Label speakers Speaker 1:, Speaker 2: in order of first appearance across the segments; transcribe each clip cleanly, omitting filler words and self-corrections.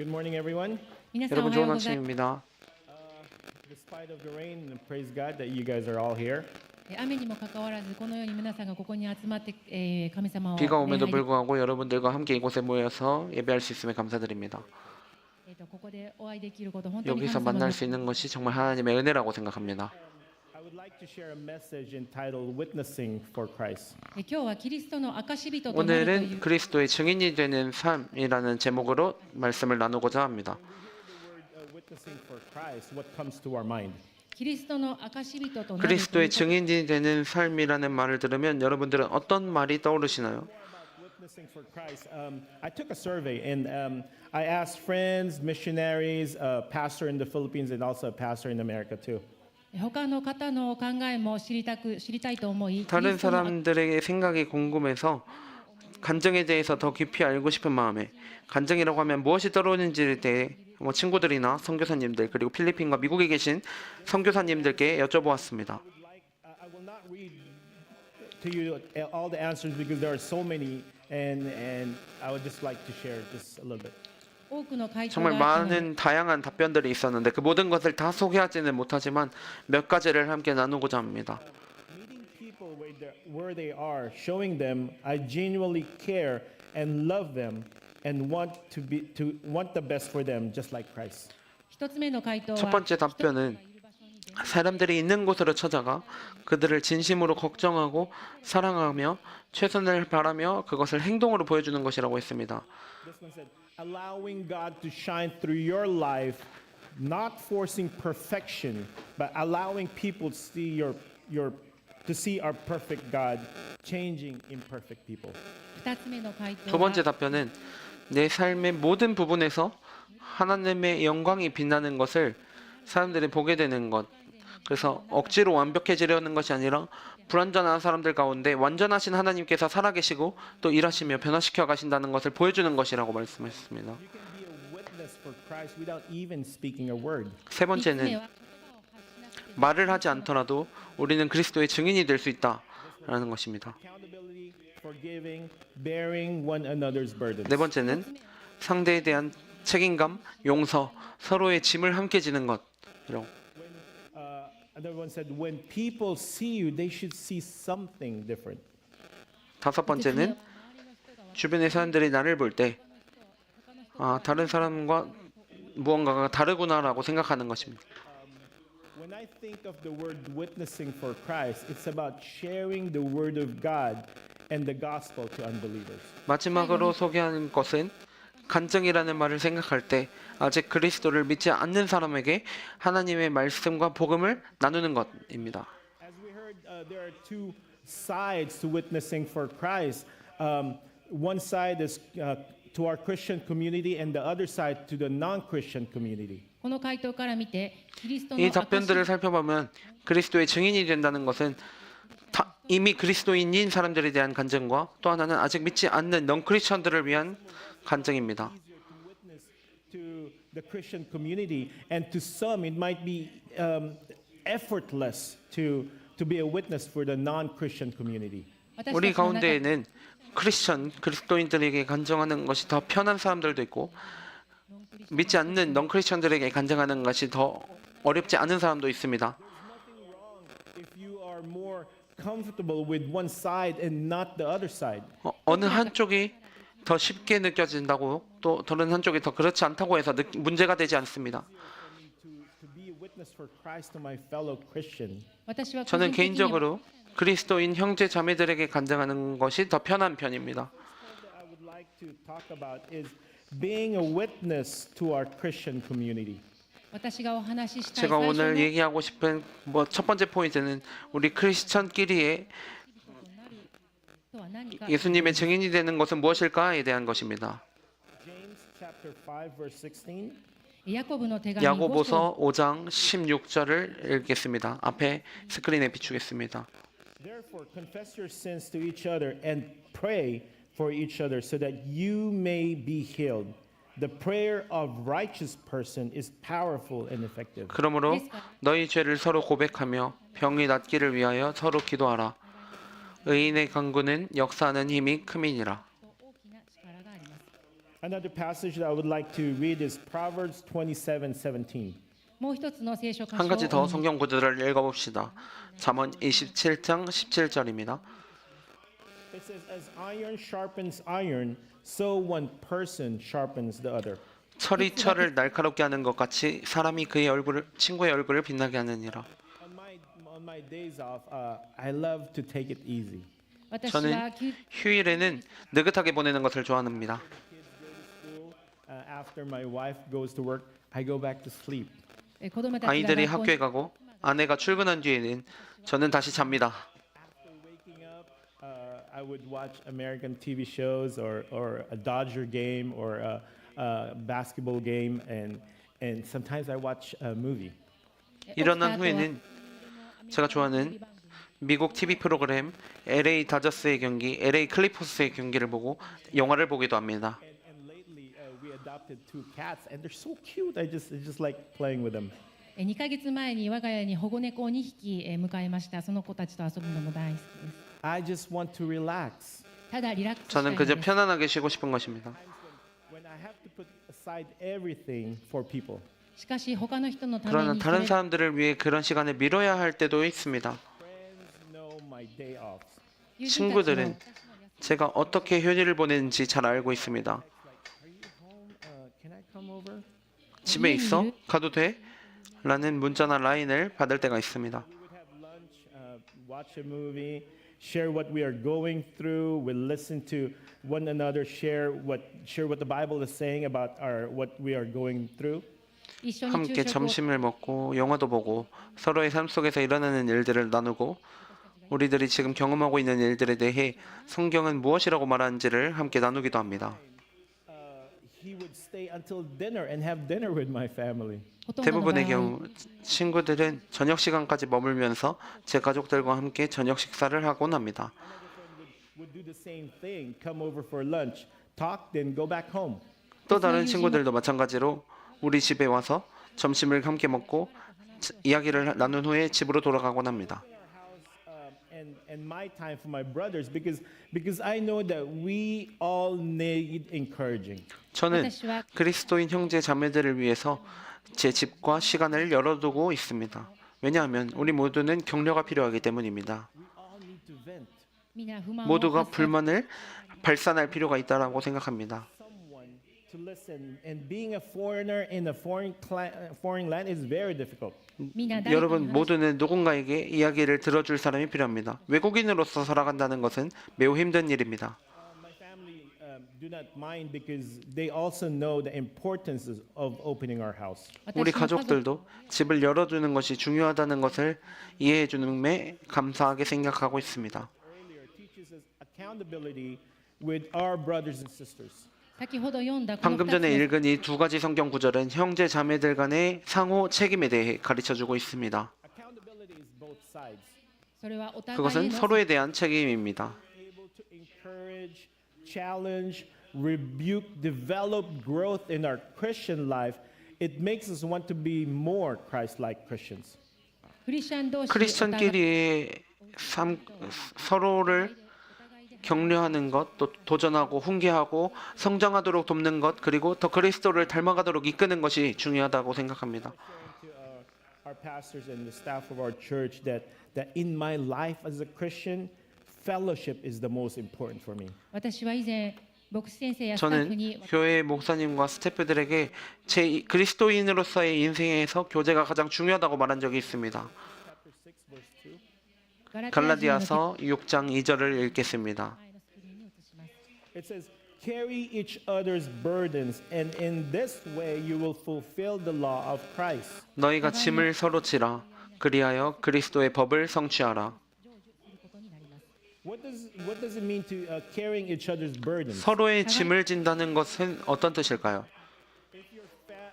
Speaker 1: Good morning, everyone.
Speaker 2: 皆さんお
Speaker 3: 여러분
Speaker 2: はよう
Speaker 3: 좋은
Speaker 2: ございます。
Speaker 3: 아침입니다.
Speaker 1: Despite of the rain, praise God that you guys are all here.
Speaker 2: 雨にもかかわらずこのように皆さんがここに集まって、神様を
Speaker 3: 비가
Speaker 2: 礼
Speaker 3: 오면도
Speaker 2: 拝で、
Speaker 3: 불구하고 여러분들과 함께 이곳에 모여서 예배할 수 있음에 감사드립니다.
Speaker 2: ここでお会いできること本当に
Speaker 3: 여기서
Speaker 2: 神様の
Speaker 3: 만날 수 있는 것이 정말 하나님의 은혜라고 생각합니다.
Speaker 1: I would like to share a message entitled "Witnessing for Christ."
Speaker 2: 今日はキリストの証人となるとい
Speaker 3: 오늘은
Speaker 2: う
Speaker 3: 그리스도의 증인이 되는 삶이라는 제목으로 말씀을 나누고자 합니다.
Speaker 1: Witnessing for Christ. What comes to our mind?
Speaker 2: キリストの証人となるという
Speaker 3: 그리스도의 증인이 되는 삶이라는 말을 들으면 여러분들은 어떤 말이 떠오르시나요?
Speaker 1: Witnessing for Christ. I took a survey and I asked friends, missionaries, a pastor in the Philippines, and also a pastor in America too.
Speaker 2: 他の方の考えも知りたいと思い、
Speaker 3: 다른
Speaker 2: キリストの
Speaker 3: 사람들에게 생각이 궁금해서 간증에 대해서 더 깊이 알고 싶은 마음에 간증이라고 하면 무엇이 떠오르는지에 대해 친구들이나 선교사님들 그리고 필리핀과 미국에 계신 선교사님들께 여쭤보았습니다.
Speaker 1: I will not read to you all the answers because there are so many, and I would just like to share just a little bit.
Speaker 2: 多くの回答
Speaker 3: 정말
Speaker 2: があったので
Speaker 3: 많은 다양한 답변들이 있었는데 그 모든 것을 다 소개하지는 못하지만 몇 가지를 함께 나누고자 합니다.
Speaker 1: Meeting people where they are, showing them I genuinely care and love them and want the best for them, just like Christ.
Speaker 2: 一つ目の回答は
Speaker 3: 첫 번째 답변은 사람들이 있는 곳으로 찾아가 그들을 진심으로 걱정하고 사랑하며 최선을 바라며 그것을 행동으로 보여주는 것이라고 했습니다.
Speaker 1: This one said, allowing God to shine through your life, not forcing perfection, but allowing people to see our perfect God changing imperfect people.
Speaker 2: 二つ目の回答
Speaker 3: 두
Speaker 2: は
Speaker 3: 번째 답변은 내 삶의 모든 부분에서 하나님의 영광이 빛나는 것을 사람들이 보게 되는 것. 그래서 억지로 완벽해지려는 것이 아니라 불완전한 사람들 가운데 완전하신 하나님께서 살아계시고 또 일하시며 변화시켜 가신다는 것을 보여주는 것이라고 말씀하셨습니다.
Speaker 1: You can be a witness for Christ without even speaking a word.
Speaker 3: 세
Speaker 2: 三つ目
Speaker 3: 번째는
Speaker 2: は
Speaker 3: 말을 하지 않더라도 우리는 그리스도의 증인이 될 수 있다라는 것입니다.
Speaker 1: Accountability, forgiving, bearing one another's burdens.
Speaker 3: 네 번째는 상대에 대한 책임감, 용서, 서로의 짐을 함께 지는 것이라고.
Speaker 1: Another one said, when people see you, they should see something different.
Speaker 3: 다섯 번째는 주변의 사람들이 나를 볼 때 다른 사람과 무언가가 다르구나라고 생각하는 것입니다.
Speaker 1: When I think of the word witnessing for Christ, it's about sharing the word of God and the gospel to unbelievers.
Speaker 3: 마지막으로 소개하는 것은 간증이라는 말을 생각할 때 아직 그리스도를 믿지 않는 사람에게 하나님의 말씀과 복음을 나누는 것입니다.
Speaker 1: As we heard, there are two sides to witnessing for Christ. One side is to our Christian community, and the other side to the non-Christian community.
Speaker 2: この回答から見てキリストの
Speaker 3: 이
Speaker 2: 証
Speaker 3: 답변들을 살펴보면 그리스도의 증인이 된다는 것은 이미 그리스도인인 사람들에 대한 간증과 또 하나는 아직 믿지 않는 넌크리스천들을 위한 간증입니다.
Speaker 1: To the Christian community, and to some, it might be effortless to be a witness for the non-Christian community.
Speaker 2: 私
Speaker 3: 우리
Speaker 2: たちの中
Speaker 3: 가운데에는 그리스도인들에게 간증하는 것이 더 편한 사람들도 있고 믿지 않는 넌크리스천들에게 간증하는 것이 더 어렵지 않은 사람도 있습니다.
Speaker 1: If you are more comfortable with one side and not the other side.
Speaker 3: 어느 한쪽이 더 쉽게 느껴진다고 또 다른 한쪽이 더 그렇지 않다고 해서 문제가 되지 않습니다.
Speaker 1: To be a witness for Christ to my fellow Christian.
Speaker 2: 私は個
Speaker 3: 저는
Speaker 2: 人的に
Speaker 3: 개인적으로 그리스도인 형제 자매들에게 간증하는 것이 더 편한 편입니다.
Speaker 1: What I would like to talk about is being a witness to our Christian community.
Speaker 2: 私がお話ししたい
Speaker 3: 제가
Speaker 2: 最初
Speaker 3: 오늘
Speaker 2: の
Speaker 3: 얘기하고 싶은 첫 번째 포인트는 우리 크리스천끼리의
Speaker 2: とは何か
Speaker 3: 예수님의 증인이 되는 것은 무엇일까에 대한 것입니다.
Speaker 1: James chapter 5 verse 16.
Speaker 2: ヤコブの手紙5章
Speaker 3: 야고보서 5장 16절을 읽겠습니다. 앞에 스크린에 비추겠습니다.
Speaker 1: Therefore confess your sins to each other and pray for each other so that you may be healed. The prayer of righteous person is powerful and effective.
Speaker 3: 그러므로 너희 죄를 서로 고백하며 병이 낫기를 위하여 서로 기도하라. 의인의 강구는 역사하는 힘이 큼이니라.
Speaker 2: と大きな力があります。
Speaker 1: Another passage that I would like to read is Proverbs 27:17.
Speaker 2: もう一つの聖書箇所
Speaker 3: 한 가지 더
Speaker 2: を
Speaker 3: 성경 구절을 읽어봅시다. 잠언 27장 17절입니다.
Speaker 1: It says, "As iron sharpens iron, so one person sharpens the other."
Speaker 3: 철이 철을 날카롭게 하는 것 같이 사람이 친구의 얼굴을 빛나게 하느니라.
Speaker 1: On my days off, I love to take it easy.
Speaker 2: 私
Speaker 3: 저는
Speaker 2: は休
Speaker 3: 휴일에는 느긋하게 보내는 것을 좋아합니다.
Speaker 1: School, after my wife goes to work, I go back to sleep.
Speaker 2: 子供たちが
Speaker 3: 아이들이
Speaker 2: 学校
Speaker 3: 학교에
Speaker 2: に
Speaker 3: 가고 아내가 출근한 뒤에는 저는 다시 잡니다.
Speaker 1: After waking up, I would watch American TV shows or a Dodger game or a basketball game, and sometimes I watch a movie.
Speaker 2: 起きた
Speaker 3: 일어난
Speaker 2: 後は
Speaker 3: 후에는 제가 좋아하는 미국 TV 프로그램 LA 다저스의 경기, LA 클리퍼스의 경기를 보고 영화를 보기도 합니다.
Speaker 1: And lately, we adopted two cats, and they're so cute. I just like playing with them.
Speaker 2: 2ヶ月前に我が家に保護猫を2匹迎えました。その子たちと遊ぶのも大好きです。
Speaker 1: I just want to relax.
Speaker 2: ただリラックスしたい
Speaker 3: 저는
Speaker 2: の
Speaker 3: 그저
Speaker 2: です。
Speaker 3: 편안하게 쉬고 싶은 것입니다.
Speaker 1: When I have to put aside everything for people.
Speaker 2: しかし他の人のため
Speaker 3: 그러나
Speaker 2: にそ
Speaker 3: 다른
Speaker 2: れ
Speaker 3: 사람들을 위해 그런 시간을 미뤄야 할 때도 있습니다.
Speaker 1: Friends know my day offs.
Speaker 2: 友人たちの
Speaker 3: 친구들은 제가 어떻게 휴일을 보내는지 잘 알고 있습니다.
Speaker 1: Are you home? Can I come over?
Speaker 3: 집에 있어? 가도 돼? 라는 문자나 라인을 받을 때가 있습니다.
Speaker 1: We would have lunch, watch a movie, share what we are going through. We'll listen to one another, share what the Bible is saying about what we are going through.
Speaker 2: 一緒に
Speaker 3: 함께
Speaker 2: 昼食を
Speaker 3: 점심을 먹고 영화도 보고 서로의 삶 속에서 일어나는 일들을 나누고 우리들이 지금 경험하고 있는 일들에 대해 성경은 무엇이라고 말하는지를 함께 나누기도 합니다.
Speaker 1: He would stay until dinner and have dinner with my family.
Speaker 2: ほとんどの場
Speaker 3: 대부분의
Speaker 2: 合
Speaker 3: 경우 친구들은 저녁 시간까지 머물면서 제 가족들과 함께 저녁 식사를 하곤 합니다.
Speaker 1: Would do the same thing. Come over for lunch, talk, then go back home.
Speaker 3: 또 다른 친구들도 마찬가지로 우리 집에 와서 점심을 함께 먹고 이야기를 나눈 후에 집으로 돌아가곤 합니다.
Speaker 1: And my time for my brothers because I know that we all need encouraging.
Speaker 3: 저는 그리스도인 형제 자매들을 위해서 제 집과 시간을 열어두고 있습니다. 왜냐하면 우리 모두는 격려가 필요하기 때문입니다.
Speaker 1: We all need to vent.
Speaker 2: 皆不満を
Speaker 3: 모두가
Speaker 2: 発散
Speaker 3: 불만을 발산할 필요가 있다고 생각합니다.
Speaker 1: Someone to listen. And being a foreigner in a foreign land is very difficult.
Speaker 2: 皆誰かに
Speaker 3: 여러분
Speaker 2: 話
Speaker 3: 모두는 누군가에게 이야기를 들어줄 사람이 필요합니다. 외국인으로서 살아간다는 것은 매우 힘든 일입니다.
Speaker 1: My family do not mind because they also know the importance of opening our house.
Speaker 3: 우리
Speaker 2: 私の家族
Speaker 3: 가족들도 집을 열어주는 것이 중요하다는 것을 이해해 주는데 감사하게 생각하고 있습니다.
Speaker 1: Earlier teaches us accountability with our brothers and sisters.
Speaker 2: 先ほど読んだこの
Speaker 3: 방금
Speaker 2: 2つ
Speaker 3: 전에
Speaker 2: の
Speaker 3: 읽은 이 두 가지 성경 구절은 형제 자매들 간의 상호 책임에 대해 가르쳐주고 있습니다.
Speaker 1: Accountability is both sides.
Speaker 2: それはお互い
Speaker 3: 그것은
Speaker 2: の
Speaker 3: 서로에 대한 책임입니다.
Speaker 1: Able to encourage, challenge, rebuke, develop growth in our Christian life. It makes us want to be more Christ-like Christians.
Speaker 2: クリスチャン同士お互い
Speaker 3: 크리스천끼리의 서로를
Speaker 2: お互いで
Speaker 3: 격려하는 것, 또 도전하고 훈계하고 성장하도록 돕는 것, 그리고 더 그리스도를 닮아가도록 이끄는 것이 중요하다고 생각합니다.
Speaker 1: To our pastors and the staff of our church that in my life as a Christian, fellowship is the most important for me.
Speaker 2: 私は以前牧師先生やスタッフ
Speaker 3: 저는
Speaker 2: に
Speaker 3: 교회 목사님과 스태프들에게 제 그리스도인으로서의 인생에서 교제가 가장 중요하다고 말한 적이 있습니다.
Speaker 1: Chapter 6, verse 2.
Speaker 2: ガラテヤ人の
Speaker 3: 갈라디아서 6장 2절을 읽겠습니다.
Speaker 2: 前のスクリーンに移します。
Speaker 1: It says, carry each other's burdens, and in this way you will fulfill the law of Christ.
Speaker 3: 너희가 짐을 서로 지라 그리하여 그리스도의 법을 성취하라.
Speaker 2: 成就することになります。
Speaker 1: What does it mean to carrying each other's burdens?
Speaker 3: 서로의 짐을 진다는 것은 어떤 뜻일까요?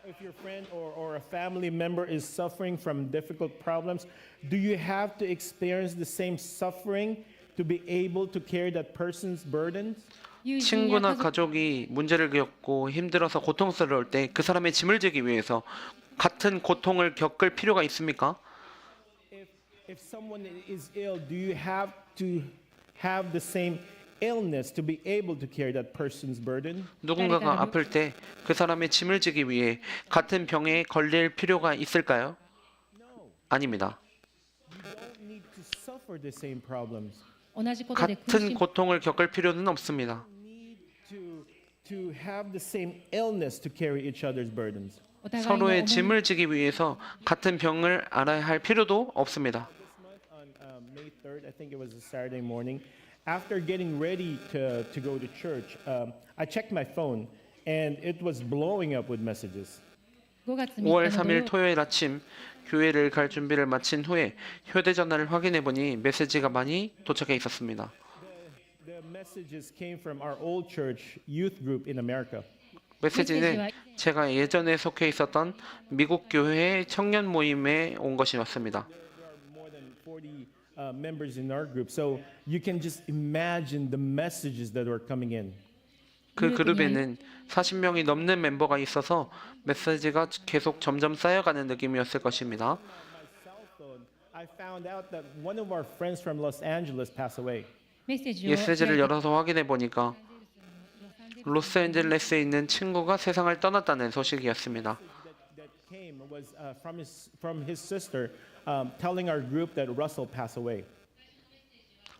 Speaker 1: If your friend or a family member is suffering from difficult problems, do you have to experience the same suffering to be able to carry that person's burdens?
Speaker 2: 友人や
Speaker 3: 친구나
Speaker 2: 家族
Speaker 3: 가족이 문제를 겪고 힘들어서 고통스러울 때 그 사람의 짐을 지기 위해서 같은 고통을 겪을 필요가 있습니까?
Speaker 1: If someone is ill, do you have to have the same illness to be able to carry that person's burden?
Speaker 3: 누군가가 아플 때 그 사람의 짐을 지기 위해 같은 병에 걸릴 필요가 있을까요? 아닙니다.
Speaker 1: You don't need to suffer the same problems.
Speaker 2: 同じことで苦し
Speaker 3: 같은
Speaker 2: み
Speaker 3: 고통을 겪을 필요는 없습니다.
Speaker 1: You need to have the same illness to carry each other's burdens.
Speaker 2: お互いの
Speaker 3: 서로의
Speaker 2: 重い
Speaker 3: 짐을 지기 위해서 같은 병을 알아야 할 필요도 없습니다.
Speaker 1: This month on May 3rd, I think it was a Saturday morning, after getting ready to go to church, I checked my phone and it was blowing up with messages.
Speaker 2: 5月3
Speaker 3: 5월
Speaker 2: 日の土
Speaker 3: 3일
Speaker 2: 曜
Speaker 3: 토요일 아침 교회를 갈 준비를 마친 후에 휴대전화를 확인해 보니 메시지가 많이 도착해 있었습니다.
Speaker 1: The messages came from our old church youth group in America.
Speaker 3: 메시지는 제가 예전에 속해 있었던 미국 교회의 청년 모임에 온 것이 왔습니다.
Speaker 1: There are more than 40 members in our group, so you can just imagine the messages that were coming in.
Speaker 3: 그 그룹에는 40명이 넘는 멤버가 있어서 메시지가 계속 점점 쌓여가는 느낌이었을 것입니다.
Speaker 1: My cell phone, I found out that one of our friends from Los Angeles passed away.
Speaker 2: メッセージを
Speaker 3: 메시지를 열어서 확인해 보니까 로스앤젤레스에 있는 친구가 세상을 떠났다는 소식이었습니다.
Speaker 1: That came was from his sister telling our group that Russell passed away.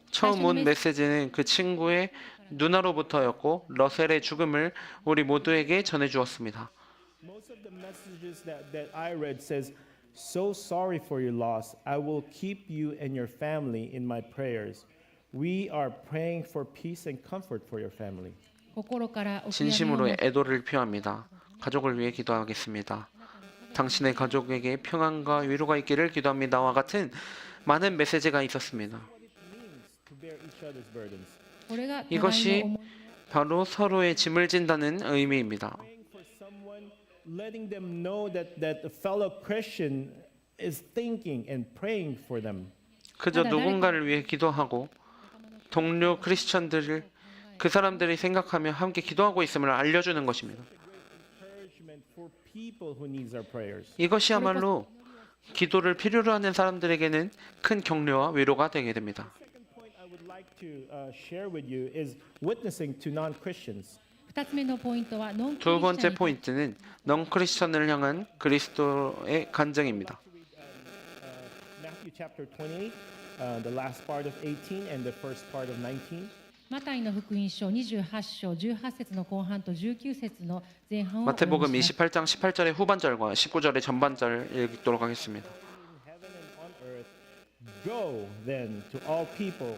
Speaker 3: 처음 온 메시지는 그 친구의 누나로부터였고 러셀의 죽음을 우리 모두에게 전해 주었습니다.
Speaker 1: Most of the messages that I read says, "So sorry for your loss. I will keep you and your family in my prayers. We are praying for peace and comfort for your family."
Speaker 2: 心からお悔やみを
Speaker 3: 진심으로 애도를 표합니다. 가족을 위해 기도하겠습니다. 당신의 가족에게 평안과 위로가 있기를 기도합니다와 같은 많은 메시지가 있었습니다.
Speaker 1: To bear each other's burdens.
Speaker 2: これが互い
Speaker 3: 이것이
Speaker 2: の思い
Speaker 3: 바로 서로의 짐을 진다는 의미입니다.
Speaker 1: Praying for someone, letting them know that a fellow Christian is thinking and praying for them.
Speaker 3: 그저 누군가를 위해 기도하고 동료 크리스천들을 그 사람들이 생각하며 함께 기도하고 있음을 알려주는 것입니다.
Speaker 1: Encouragement for people who needs our prayers.
Speaker 3: 이것이야말로 기도를 필요로 하는 사람들에게는 큰 격려와 위로가 되게 됩니다.
Speaker 1: Second point I would like to share with you is witnessing to non-Christians.
Speaker 2: 2つ目のポイントはノンクリスチ
Speaker 3: 두
Speaker 2: ャン
Speaker 3: 번째
Speaker 2: に
Speaker 3: 포인트는 넌크리스천을 향한 그리스도의 간증입니다.
Speaker 1: Matthew chapter 28, the last part of 18 and the first part of 19.
Speaker 2: マタイの福音書28章18節の後半と19節の前半をお読
Speaker 3: 마태복음
Speaker 2: みします
Speaker 3: 28장 18절의 후반절과 19절의 전반절을 읽도록 하겠습니다.
Speaker 1: In heaven and on earth, go then to all people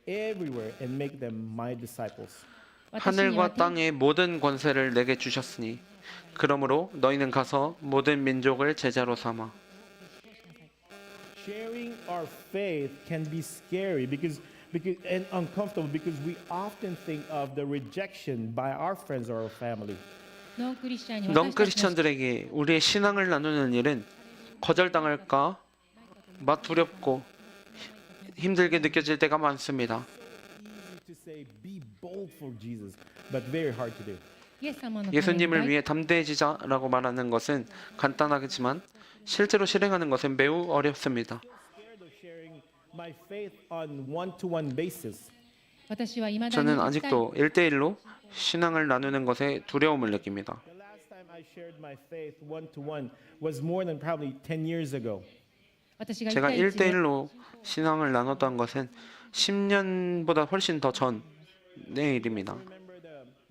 Speaker 1: everywhere and make them my disciples.
Speaker 2: 私には
Speaker 3: 하늘과 땅의 모든 권세를 내게 주셨으니 그러므로 너희는 가서 모든 민족을 제자로 삼아.
Speaker 1: Sharing our faith can be scary because and uncomfortable because we often think of the rejection by our friends or our family.
Speaker 2: ノンクリスチャンに私たちの
Speaker 3: 넌크리스천들에게 우리의 신앙을 나누는 일은 거절당할까 막 두렵고 힘들게 느껴질 때가 많습니다.
Speaker 1: Easy to say be bold for Jesus, but very hard to do.
Speaker 2: イエス様のために
Speaker 3: 예수님을 위해 담대해지자라고 말하는 것은 간단하겠지만 실제로 실행하는 것은 매우 어렵습니다.
Speaker 1: Scared of sharing my faith on one-to-one basis.
Speaker 2: 私は未だに
Speaker 3: 저는 아직도 1대1로 신앙을 나누는 것에 두려움을 느낍니다.
Speaker 1: The last time I shared my faith one-to-one was more than probably 10 years ago.
Speaker 2: 私が
Speaker 3: 제가
Speaker 2: 1対1
Speaker 3: 1대1로 신앙을 나눴던 것은 10년보다 훨씬 더 전의 일입니다.
Speaker 1: Remember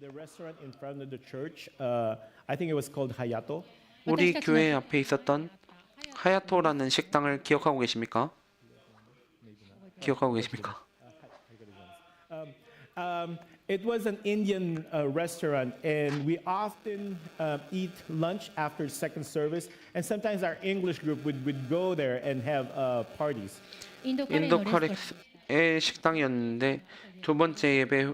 Speaker 1: the restaurant in front of the church? I think it was called Hayato.
Speaker 3: 우리 교회 앞에 있었던 하야토라는 식당을 기억하고 계십니까? 기억하고 계십니까?
Speaker 1: It was an Indian restaurant, and we often eat lunch after second service. And sometimes our English group would go there and have parties.
Speaker 2: インドカレー
Speaker 3: 인도
Speaker 2: のレストラン
Speaker 3: 카렉스의 식당이었는데 두 번째 예배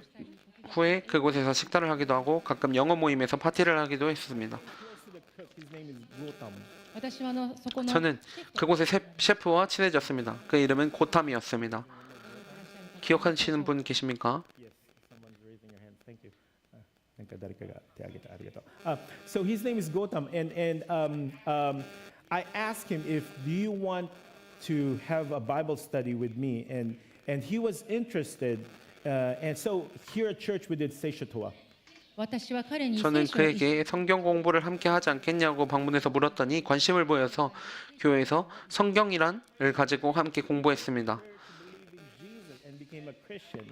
Speaker 3: 후에 그곳에서 식사를 하기도 하고 가끔 영어 모임에서 파티를 하기도 했습니다.
Speaker 1: Close to the cook, his name is Gautam.
Speaker 2: 私はそこの
Speaker 3: 저는 그곳의 셰프와 친해졌습니다. 그 이름은 고탐이었습니다. 기억하시는 분 계십니까?
Speaker 1: Yes, someone's raising your hand. Thank you. So his name is Gautam, and I asked him if do you want to have a Bible study with me, and he was interested, And so here at church we did Seishotoa.
Speaker 2: 私は彼に聖
Speaker 3: 저는
Speaker 2: 書を一緒
Speaker 3: 그에게 성경 공부를 함께 하지 않겠냐고 방문해서 물었더니 관심을 보여서 교회에서 성경이란을 가지고 함께 공부했습니다.
Speaker 1: Jesus and became a Christian.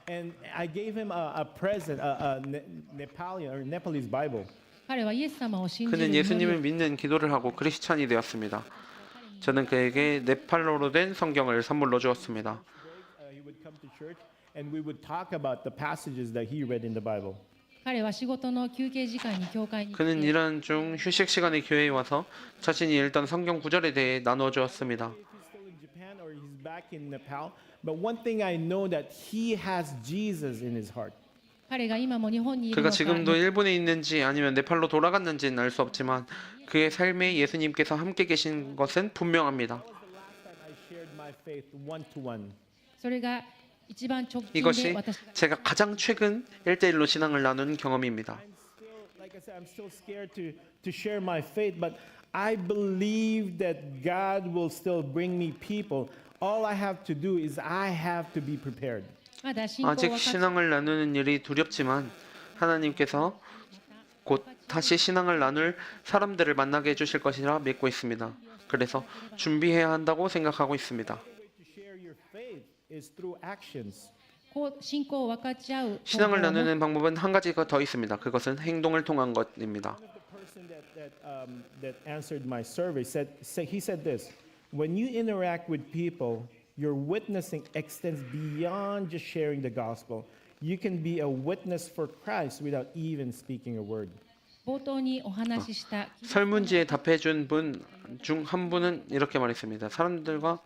Speaker 1: And I gave him a present, a Nepali or Nepalese Bible.
Speaker 2: 彼はイエス様を信じる
Speaker 3: 그는
Speaker 2: 祈り
Speaker 3: 예수님을 믿는 기도를 하고 크리스찬이 되었습니다. 저는 그에게 네팔로로 된 성경을 선물로 주었습니다.
Speaker 1: He would come to church and we would talk about the passages that he read in the Bible.
Speaker 2: 彼は仕事の休憩時間に教会に来
Speaker 3: 그는
Speaker 2: て
Speaker 3: 일하는 중 휴식 시간에 교회에 와서 자신이 읽던 성경 구절에 대해 나누어 주었습니다.
Speaker 1: He's still in Japan or he's back in Nepal. But one thing I know that he has Jesus in his heart.
Speaker 2: 彼が今も日本にいる
Speaker 3: 그가
Speaker 2: のか
Speaker 3: 지금도 일본에 있는지 아니면 네팔로 돌아갔는지는 알 수 없지만 그의 삶에 예수님께서 함께 계신 것은 분명합니다.
Speaker 1: That was the last time I shared my faith one to one.
Speaker 2: それが一番直近で
Speaker 3: 이것이
Speaker 2: 私が
Speaker 3: 제가 가장 최근 1대1로 신앙을 나눈 경험입니다.
Speaker 1: I'm still, like I said, I'm still scared to share my faith, but I believe that God will still bring me people. All I have to do is I have to be prepared.
Speaker 2: まだ信仰は
Speaker 3: 아직
Speaker 2: 勝つ
Speaker 3: 신앙을 나누는 일이 두렵지만 하나님께서 곧 다시 신앙을 나눌 사람들을 만나게 해주실 것이라 믿고 있습니다. 그래서 준비해야 한다고 생각하고 있습니다.
Speaker 1: The way to share your faith is through actions.
Speaker 2: こう信仰を分かち合う
Speaker 3: 신앙을
Speaker 2: 方法も
Speaker 3: 나누는 방법은 한 가지가 더 있습니다. 그것은 행동을 통한 것입니다.
Speaker 1: One of the person that answered my survey he said this: when you interact with people, your witnessing extends beyond just sharing the gospel. You can be a witness for Christ without even speaking a word.
Speaker 2: 冒頭にお話ししたキリスト
Speaker 3: 설문지에 답해준 분 중 한 분은 이렇게 말했습니다. 사람들과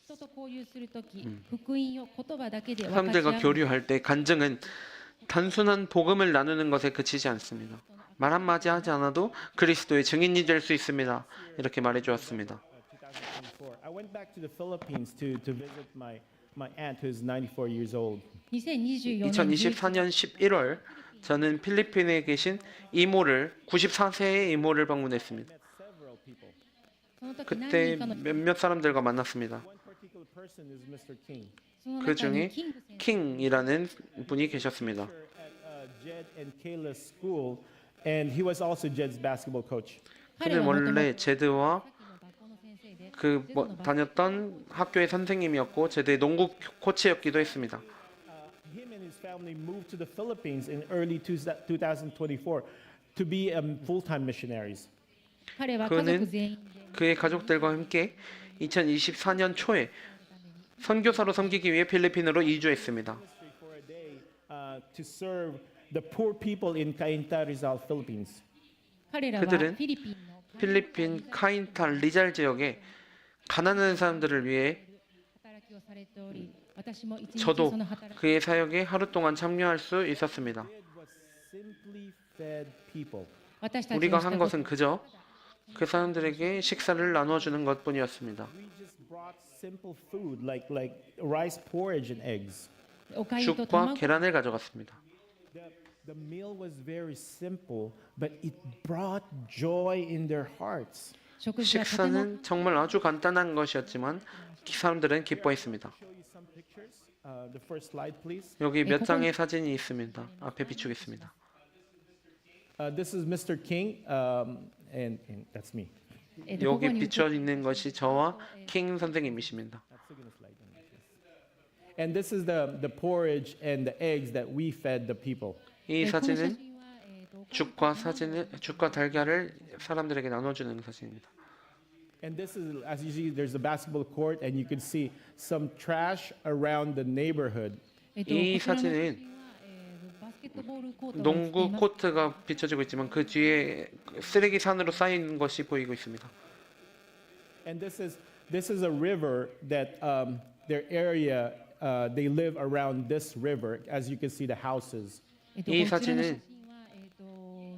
Speaker 2: 人と交流するとき、福音を言葉だけで分かち合
Speaker 3: 사람들과
Speaker 2: う
Speaker 3: 교류할 때 간증은 단순한 복음을 나누는 것에 그치지 않습니다. 말 한마디 하지 않아도 그리스도의 증인이 될 수 있습니다. 이렇게 말해 주었습니다.
Speaker 1: 2024. I went back to the Philippines to visit my aunt who's 94 years old.
Speaker 2: 2024年11
Speaker 3: 2024년 11월 저는 필리핀에 계신 이모를 94세의 이모를 방문했습니다.
Speaker 1: Met several people.
Speaker 2: その時何
Speaker 3: 그때
Speaker 2: 人かの
Speaker 3: 몇몇 사람들과 만났습니다.
Speaker 1: One particular person is Mr. King.
Speaker 2: その
Speaker 3: 그
Speaker 2: 中に
Speaker 3: 중에
Speaker 2: キング先生
Speaker 3: 킹이라는 분이 계셨습니다.
Speaker 1: At Jed and Kayla's school, and he was also Jed's basketball coach.
Speaker 2: 彼
Speaker 3: 그는
Speaker 2: は元々
Speaker 3: 원래 제드와
Speaker 2: さっきの学校の先生で
Speaker 3: 그
Speaker 2: ジェドのバス
Speaker 3: 다녔던 학교의 선생님이었고 제드의 농구 코치였기도 했습니다.
Speaker 1: Him and his family moved to the Philippines in early 2024 to be full-time missionaries.
Speaker 2: 彼は家族
Speaker 3: 그는
Speaker 2: 全員で
Speaker 3: 그의 가족들과 함께 2024년 초에 선교사로 섬기기 위해 필리핀으로 이주했습니다.
Speaker 1: Ministry for a day to serve the poor people in Cainta, Rizal, Philippines.
Speaker 2: 彼らはフ
Speaker 3: 그들은
Speaker 2: ィリピンの
Speaker 3: 필리핀 카인타 리잘 지역에 가난한 사람들을 위해
Speaker 2: 働きをされており、私も一日
Speaker 3: 저도
Speaker 2: その働き
Speaker 3: 그의 사역에 하루 동안 참여할 수 있었습니다.
Speaker 1: Did was simply fed people.
Speaker 2: 私たち
Speaker 3: 우리가
Speaker 2: のした
Speaker 3: 한
Speaker 2: こと
Speaker 3: 것은 그저 그 사람들에게 식사를 나누어 주는 것뿐이었습니다.
Speaker 1: We just brought simple food like rice porridge and eggs.
Speaker 2: おかゆと
Speaker 3: 죽과
Speaker 2: 卵
Speaker 3: 계란을 가져갔습니다.
Speaker 1: The meal was very simple, but it brought joy in their hearts.
Speaker 2: 食事はとても
Speaker 3: 식사는 정말 아주 간단한 것이었지만 사람들은 기뻐했습니다.
Speaker 1: Show you some pictures. The first slide, please.
Speaker 3: 여기 몇 장의 사진이 있습니다. 앞에 비추겠습니다.
Speaker 1: This is Mr. King, and that's me.
Speaker 2: ここ
Speaker 3: 여기
Speaker 2: に
Speaker 3: 비춰 있는 것이 저와 킹 선생님이십니다.
Speaker 1: That's the slide. And this is the porridge and the eggs that we fed the people.
Speaker 3: 이
Speaker 2: この写
Speaker 3: 사진은
Speaker 2: 真は、
Speaker 3: 죽과 달걀을 사람들에게 나눠주는 사진입니다.
Speaker 1: And this is, as you see, there's a basketball court, and you can see some trash around the neighborhood.
Speaker 2: こ
Speaker 3: 이
Speaker 2: ちらの写
Speaker 3: 사진은
Speaker 2: 真は、バスケットボールコートが写ってい
Speaker 3: 농구
Speaker 2: ます
Speaker 3: 코트가 비춰지고 있지만 그 뒤에 쓰레기 산으로 쌓인 것이 보이고 있습니다.
Speaker 1: And this is a river that their area they live around this river. As you can see, the houses.
Speaker 2: こちら
Speaker 3: 이
Speaker 2: の写
Speaker 3: 사진은
Speaker 2: 真は、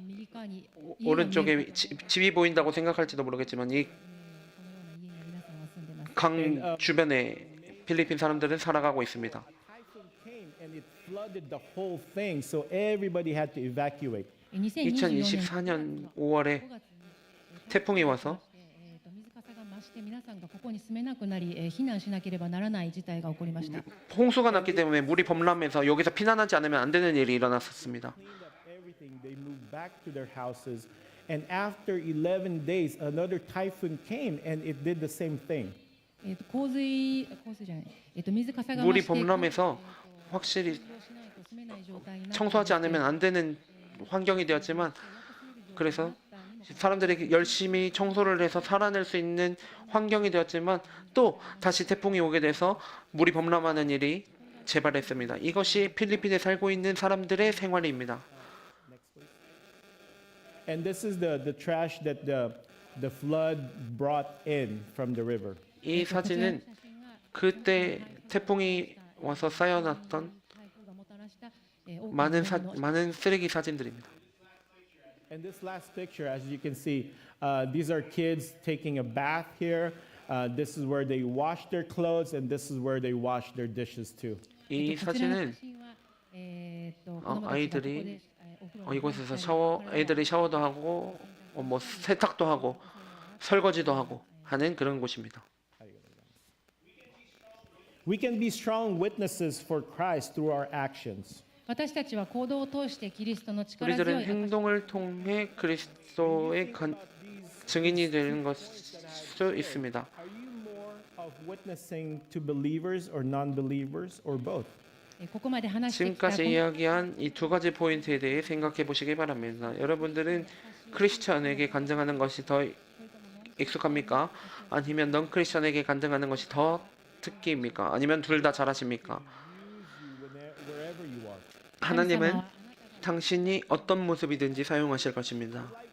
Speaker 2: 右側に家が見える
Speaker 3: 오른쪽에 집이 보인다고 생각할지도 모르겠지만 이
Speaker 2: このような家に皆さんは住んでます。
Speaker 3: 강 주변에 필리핀 사람들은 살아가고 있습니다.
Speaker 1: Typhoon came and it flooded the whole thing, so everybody had to evacuate.
Speaker 2: 2024年
Speaker 3: 2024년 5월에
Speaker 2: 5月に
Speaker 3: 태풍이 와서
Speaker 2: 水かさが増増して皆さんがここに住めなくなり、避難しなければならない事態が起こりました。
Speaker 3: 홍수가 났기 때문에 물이 범람해서 여기서 피난하지 않으면 안 되는 일이 일어났었습니다.
Speaker 1: Cleaned up everything. They moved back to their houses. And after 11 days, another typhoon came and it did the same thing.
Speaker 2: 洪水じゃない、水かさが増
Speaker 3: 물이
Speaker 2: して
Speaker 3: 범람해서 확실히 청소하지 않으면 안 되는 환경이 되었지만 그래서 사람들이 열심히 청소를 해서 살아낼 수 있는 환경이 되었지만 또 다시 태풍이 오게 돼서 물이 범람하는 일이 재발했습니다. 이것이 필리핀에 살고 있는 사람들의 생활입니다.
Speaker 1: And this is the trash that the flood brought in from the river.
Speaker 3: 이 사진은 그때 태풍이 와서 쌓여놨던 많은 쓰레기 사진들입니다.
Speaker 1: And this last picture, as you can see, these are kids taking a bath here. This is where they wash their clothes, and this is where they wash their dishes too.
Speaker 3: 이 사진은 아이들이 이곳에서 애들이 샤워도 하고 뭐 세탁도 하고 설거지도 하고 하는 그런 곳입니다.
Speaker 1: We can be strong witnesses for Christ through our actions.
Speaker 2: 私たちは行動を通してキリストの力強
Speaker 3: 우리들은
Speaker 2: い
Speaker 3: 행동을 통해 그리스도의 증인이 되는 것수 있습니다.
Speaker 1: Are you more of witnessing to believers or non-believers or both?
Speaker 2: ここまで話してきた
Speaker 3: 지금까지 이야기한 이 두 가지 포인트에 대해 생각해 보시기 바랍니다. 여러분들은 크리스천에게 간증하는 것이 더 익숙합니까? 아니면 넌 크리스천에게 간증하는 것이 더 특기입니까? 아니면 둘 다 잘하십니까?
Speaker 1: Wherever you are.
Speaker 3: 하나님은 당신이 어떤 모습이든지 사용하실 것입니다.
Speaker 1: I'd like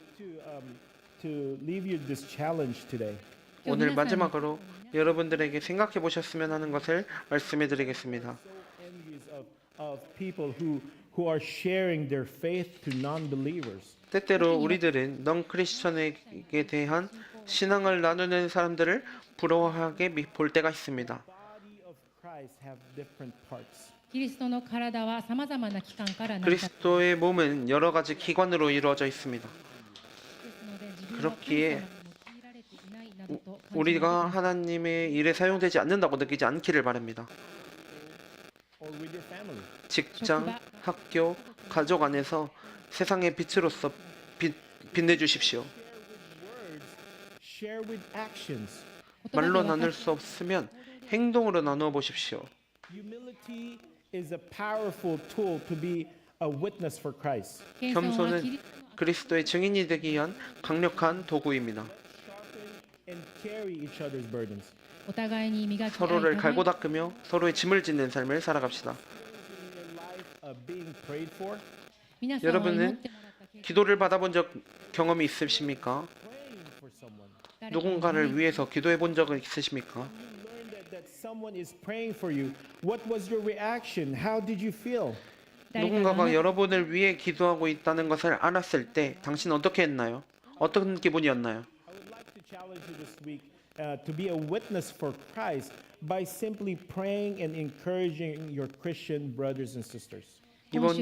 Speaker 1: to leave you this challenge today.
Speaker 3: 오늘 마지막으로 여러분들에게 생각해 보셨으면 하는 것을 말씀해 드리겠습니다.
Speaker 1: Envious of people who are sharing their faith to non-believers.
Speaker 3: 때때로 우리들은 넌 크리스천에게 대한 신앙을 나누는 사람들을 부러워하게 볼 때가 있습니다.
Speaker 1: Body of Christ have different parts.
Speaker 2: キリストの体はさまざまな器官から成り
Speaker 3: 그리스도의 몸은 여러 가지 기관으로 이루어져 있습니다.
Speaker 2: ですので自分は
Speaker 3: 그렇기에
Speaker 2: 神様に用いられていないなどと感じ
Speaker 3: 우리가 하나님의 일에 사용되지 않는다고 느끼지 않기를 바랍니다.
Speaker 1: Or with your family.
Speaker 3: 직장, 학교, 가족 안에서 세상의 빛으로서 빛내 주십시오.
Speaker 1: Share with actions.
Speaker 2: 言葉で
Speaker 3: 말로
Speaker 2: 分か
Speaker 3: 나눌 수 없으면 행동으로 나누어 보십시오.
Speaker 1: Humility is a powerful tool to be a witness for Christ.
Speaker 2: 謙遜はキ
Speaker 3: 겸손은
Speaker 2: リストの
Speaker 3: 그리스도의 증인이 되기 위한 강력한 도구입니다.
Speaker 1: Sharpen and carry each other's burdens.
Speaker 2: お互いに磨き合い
Speaker 3: 서로를
Speaker 2: 互い
Speaker 3: 갈고 닦으며 서로의 짐을 짓는 삶을 살아갑시다.
Speaker 1: In your life being prayed for,
Speaker 2: 皆さんは祈
Speaker 3: 여러분은
Speaker 2: ってもらった結果
Speaker 3: 기도를 받아본 적 경험이 있으십니까?
Speaker 1: praying for someone.
Speaker 2: 誰かの
Speaker 3: 누군가를 위해서 기도해 본 적은 있으십니까?
Speaker 1: You learn that someone is praying for you. What was your reaction? How did you feel?
Speaker 2: 誰かが
Speaker 3: 누군가가 여러분을 위해 기도하고 있다는 것을 알았을 때 당신은 어떻게 했나요? 어떤 기분이었나요?
Speaker 1: I would like to challenge you this week to be a witness for Christ by simply praying and encouraging your Christian brothers and sisters.
Speaker 3: 이번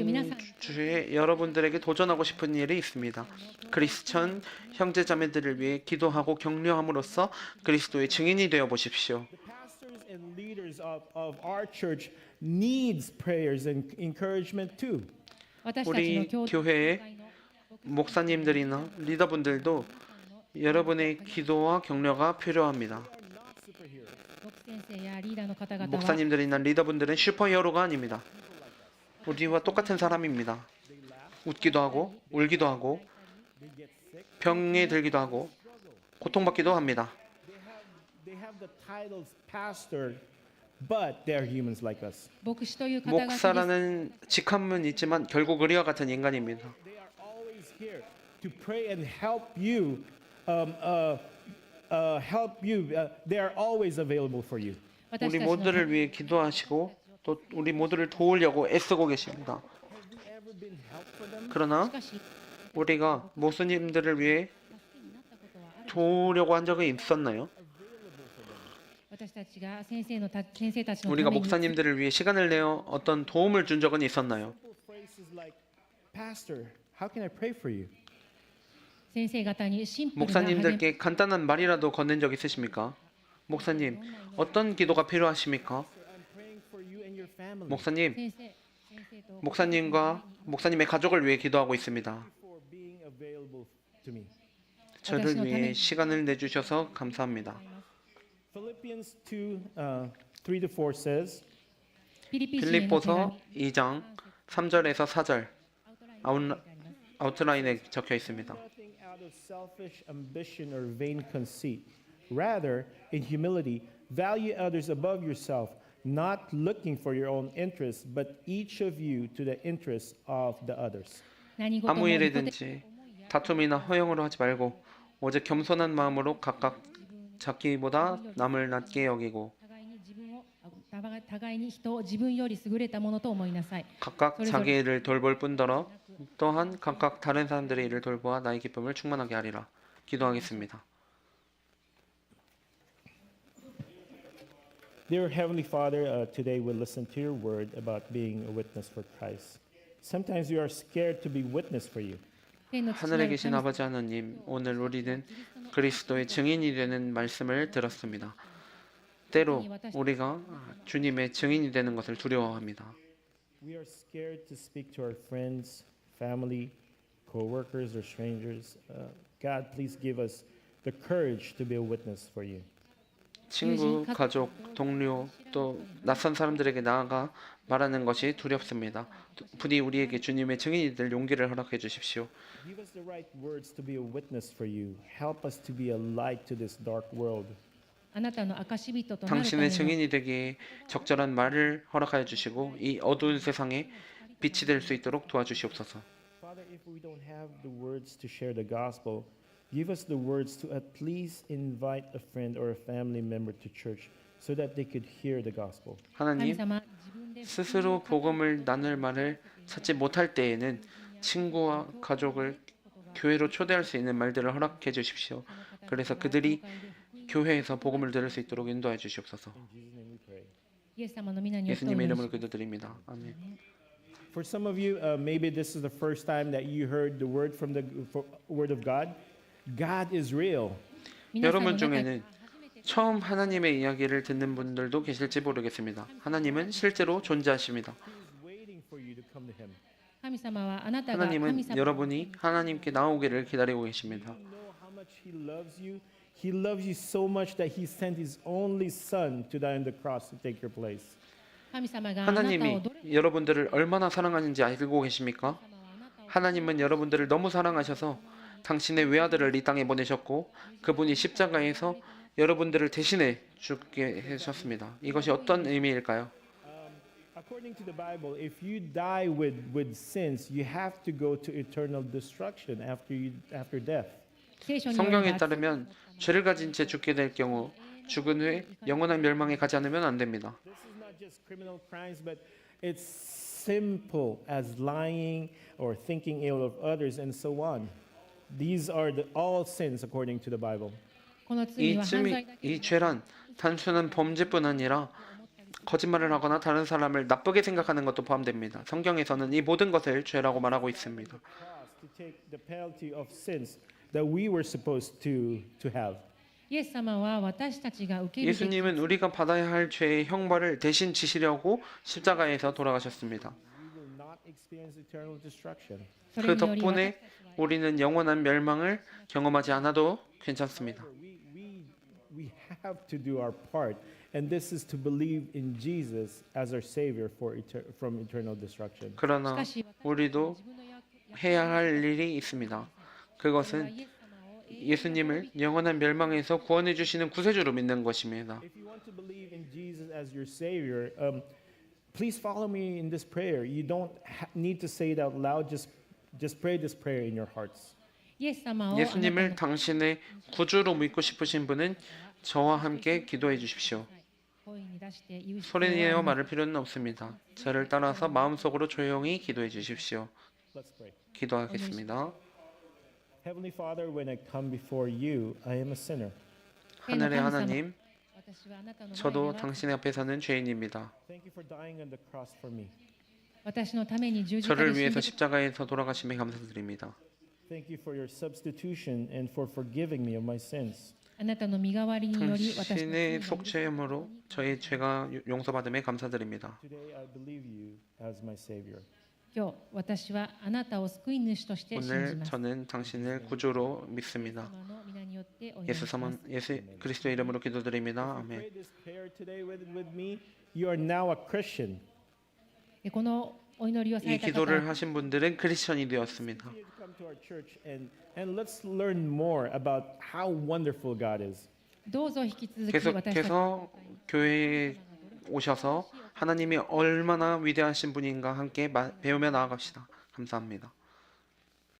Speaker 3: 주에 여러분들에게 도전하고 싶은 일이 있습니다. 크리스천 형제자매들을 위해 기도하고 격려함으로써 그리스도의 증인이 되어 보십시오.
Speaker 1: The pastors and leaders of our church needs prayers and encouragement too.
Speaker 2: 私たちの
Speaker 3: 우리
Speaker 2: 教
Speaker 3: 교회의
Speaker 2: 会の
Speaker 3: 목사님들이나 리더분들도 여러분의 기도와 격려가 필요합니다.
Speaker 1: Not superheroes.
Speaker 2: 牧先生やリーダーの方々は
Speaker 3: 목사님들이나 리더분들은 슈퍼히어로가 아닙니다. 우리와 똑같은 사람입니다. 웃기도 하고 울기도 하고
Speaker 1: They get sick.
Speaker 3: 병에 들기도 하고 고통받기도 합니다.
Speaker 1: They have the titles pastor, but they are humans like us.
Speaker 2: 牧師という肩書きです
Speaker 3: 목사라는 직함은 있지만 결국 우리와 같은 인간입니다.
Speaker 1: They are always here to pray and help you. They are always available for you.
Speaker 2: 私
Speaker 3: 우리
Speaker 2: たちの
Speaker 3: 모두를 위해 기도하시고 또 우리 모두를 도우려고 애쓰고 계십니다.
Speaker 1: Have you ever been help for them?
Speaker 3: 그러나
Speaker 2: しかし
Speaker 3: 우리가 목사님들을 위해
Speaker 2: 助けになったことはある
Speaker 3: 도우려고 한 적은 있었나요?
Speaker 2: 私たちが先生たちのた
Speaker 3: 우리가
Speaker 2: めに
Speaker 3: 목사님들을 위해 시간을 내어 어떤 도움을 준 적은 있었나요?
Speaker 1: Simple phrases like, "Pastor, how can I pray for you?"
Speaker 2: 先生方にシンプルな励み
Speaker 3: 목사님들께 간단한 말이라도 건넨 적 있으십니까? 목사님, 어떤 기도가 필요하십니까?
Speaker 1: I'm praying for you and your family.
Speaker 3: 목사님,
Speaker 2: 先生と
Speaker 3: 목사님과 목사님의 가족을 위해 기도하고 있습니다.
Speaker 1: For being available to me.
Speaker 3: 저를 위해 시간을 내주셔서 감사합니다.
Speaker 1: Philippians 2, 3-4 says,
Speaker 2: ピリピ人への手紙
Speaker 3: 필립보서 2장 3절에서 4절 아웃라인에 적혀 있습니다.
Speaker 1: nothing out of selfish ambition or vain conceit. Rather, in humility, value others above yourself, not looking for your own interests, but each of you to the interests of the others.
Speaker 2: 何事も
Speaker 3: 아무
Speaker 2: 御手
Speaker 3: 일이든지 다툼이나 허영으로 하지 말고 오직 겸손한 마음으로 각각 자기보다 남을 낮게 여기고
Speaker 2: 互いに人を自分より優れたものと思いなさい。
Speaker 3: 각각 자기 일을 돌볼 뿐더러 또한 각각 다른 사람들의 일을 돌보아 나의 기쁨을 충만하게 하리라. 기도하겠습니다.
Speaker 1: Dear Heavenly Father, today we listen to your word about being a witness for Christ. Sometimes we are scared to be witness for you.
Speaker 2: 天の父な
Speaker 3: 하늘에
Speaker 2: る
Speaker 3: 계신
Speaker 2: 神様
Speaker 3: 아버지 하나님, 오늘 우리는 그리스도의 증인이 되는 말씀을 들었습니다. 때로 우리가 주님의 증인이 되는 것을 두려워합니다.
Speaker 1: We are scared to speak to our friends, family, co-workers, or strangers. God, please give us the courage to be a witness for you.
Speaker 3: 친구, 가족, 동료, 또 낯선 사람들에게 나아가 말하는 것이 두렵습니다. 부디 우리에게 주님의 증인이 될 용기를 허락해 주십시오.
Speaker 1: Give us the right words to be a witness for you. Help us to be a light to this dark world.
Speaker 2: あなたの証人となるため
Speaker 3: 당신의
Speaker 2: の
Speaker 3: 증인이 되기에 적절한 말을 허락하여 주시고 이 어두운 세상에 빛이 될 수 있도록 도와주시옵소서.
Speaker 1: Father, if we don't have the words to share the gospel, give us the words to at least invite a friend or a family member to church so that they could hear the gospel.
Speaker 2: 神
Speaker 3: 하나님,
Speaker 2: 様自分で
Speaker 3: 스스로 복음을 나눌 말을 찾지 못할 때에는 친구와 가족을 교회로 초대할 수 있는 말들을 허락해 주십시오. 그래서 그들이 교회에서 복음을 들을 수 있도록 인도해 주시옵소서.
Speaker 1: In Jesus' name we pray.
Speaker 2: イエス様の皆によってお
Speaker 3: 예수님의
Speaker 2: 祈りし
Speaker 3: 이름으로 기도드립니다. 아멘.
Speaker 1: For some of you, maybe this is the first time that you heard the word from the word of God. God is real.
Speaker 2: 皆さんの
Speaker 3: 여러분
Speaker 2: 中に
Speaker 3: 중에는 처음 하나님의 이야기를 듣는 분들도 계실지 모르겠습니다. 하나님은 실제로 존재하십니다.
Speaker 1: He's waiting for you to come to Him.
Speaker 2: 神様はあなたが神
Speaker 3: 하나님은
Speaker 2: 様
Speaker 3: 여러분이 하나님께 나오기를 기다리고 계십니다.
Speaker 1: You know how much He loves you. He loves you so much that He sent His only Son to die on the cross to take your place.
Speaker 2: 神様があなたを
Speaker 3: 하나님이
Speaker 2: どれ
Speaker 3: 여러분들을 얼마나 사랑하는지 알고 계십니까? 하나님은 여러분들을 너무 사랑하셔서 당신의 외아들을 이 땅에 보내셨고 그분이 십자가에서 여러분들을 대신해 죽게 하셨습니다. 이것이 어떤 의미일까요?
Speaker 1: According to the Bible, if you die with sins, you have to go to eternal destruction after death.
Speaker 2: 聖書によれ
Speaker 3: 성경에
Speaker 2: ば
Speaker 3: 따르면 죄를 가진 채 죽게 될 경우 죽은 후에 영원한 멸망에 가지 않으면 안 됩니다.
Speaker 1: This is not just criminal crimes, but it's simple as lying or thinking ill of others and so on. These are all sins according to the Bible.
Speaker 2: この罪
Speaker 3: 이
Speaker 2: は犯罪
Speaker 3: 罪,
Speaker 2: だけ
Speaker 3: 이 죄란 단순한 범죄뿐 아니라 거짓말을 하거나 다른 사람을 나쁘게 생각하는 것도 포함됩니다. 성경에서는 이 모든 것을 죄라고 말하고 있습니다.
Speaker 1: Cross to take the penalty of sins that we were supposed to have.
Speaker 2: イエス様は私たちが受けるべき
Speaker 3: 예수님은 우리가 받아야 할 죄의 형벌을 대신 지시려고 십자가에서 돌아가셨습니다.
Speaker 1: We will not experience eternal destruction.
Speaker 2: それ
Speaker 3: 그
Speaker 2: により
Speaker 3: 덕분에 우리는 영원한 멸망을 경험하지 않아도 괜찮습니다.
Speaker 1: We have to do our part, and this is to believe in Jesus as our Savior from eternal destruction.
Speaker 2: し
Speaker 3: 그러나
Speaker 2: かし
Speaker 3: 우리도
Speaker 2: 自分の役
Speaker 3: 해야 할 일이 있습니다. 그것은
Speaker 2: イエス様を
Speaker 3: 예수님을 영원한 멸망에서 구원해 주시는 구세주로 믿는 것입니다.
Speaker 1: If you want to believe in Jesus as your Savior, please follow me in this prayer. You don't need to say it out loud. Just pray this prayer in your hearts.
Speaker 2: イエス様をあなた
Speaker 3: 예수님을
Speaker 2: の
Speaker 3: 당신의 구주로 믿고 싶으신 분은 저와 함께 기도해 주십시오.
Speaker 2: 声に出して言う必要
Speaker 3: 소리내어
Speaker 2: は
Speaker 3: 말할 필요는 없습니다. 저를 따라서 마음속으로 조용히 기도해 주십시오.
Speaker 1: Let's pray.
Speaker 3: 기도하겠습니다.
Speaker 1: Heavenly Father, when I come before you, I am a sinner.
Speaker 3: 하늘의 하나님,
Speaker 2: 私はあなたの前で
Speaker 3: 저도
Speaker 2: は
Speaker 3: 당신의 앞에 서는 죄인입니다.
Speaker 1: Thank you for dying on the cross for me.
Speaker 2: 私のために十字架で
Speaker 3: 저를
Speaker 2: 死ん
Speaker 3: 위해서
Speaker 2: で
Speaker 3: 십자가에서 돌아가심에 감사드립니다.
Speaker 1: Thank you for your substitution and for forgiving me of my sins.
Speaker 2: あなたの身代わりにより私の罪
Speaker 3: 당신의
Speaker 2: が
Speaker 3: 속죄함으로 저희 죄가 용서받음에 감사드립니다.
Speaker 1: Today I believe you as my Savior.
Speaker 2: 今日私はあなたを救い主として信じ
Speaker 3: 오늘
Speaker 2: ます。
Speaker 3: 저는 당신을 구주로 믿습니다.
Speaker 2: 様の皆によってお祈り
Speaker 3: 예수
Speaker 2: します
Speaker 3: 사만 예수 그리스도 이름으로 기도드립니다.
Speaker 1: Pray
Speaker 3: 아멘.
Speaker 1: this prayer today with me. You are now a Christian.
Speaker 2: でこのお祈りをさ
Speaker 3: 이
Speaker 2: れた方
Speaker 3: 기도를 하신 분들은 크리스천이 되었습니다.
Speaker 1: Continue to come to our church and let's learn more about how wonderful God is.
Speaker 2: どうぞ引き続き私たち
Speaker 3: 계속해서 교회에 오셔서 하나님이 얼마나 위대하신 분인가 함께 배우며 나아갑시다. 감사합니다.